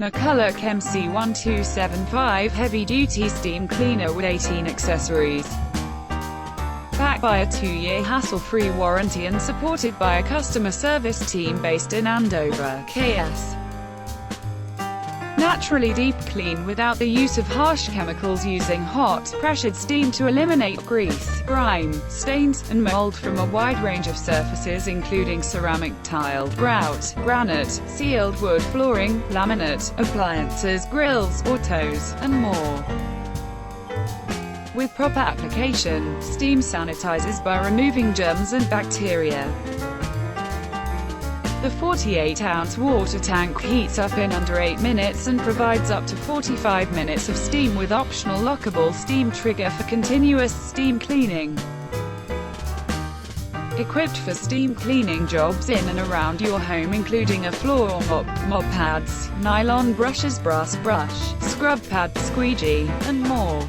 McCulloch MC1275 heavy-duty steam cleaner with 18 accessories. Backed by a 2-year hassle-free warranty and supported by a customer service team based in Andover, KS. Naturally deep clean without the use of harsh chemicals, using hot, pressured steam to eliminate grease, grime, stains, and mold from a wide range of surfaces including ceramic tile, grout, granite, sealed wood flooring, laminate, appliances, grills, autos, and more. With proper application, steam sanitizes by removing germs and bacteria. The 48-ounce water tank heats up in under 8 minutes and provides up to 45 minutes of steam with optional lockable steam trigger for continuous steam cleaning. Equipped for steam cleaning jobs in and around your home including a floor mop, mop pads, nylon brushes, brass brush, scrub pad, squeegee, and more.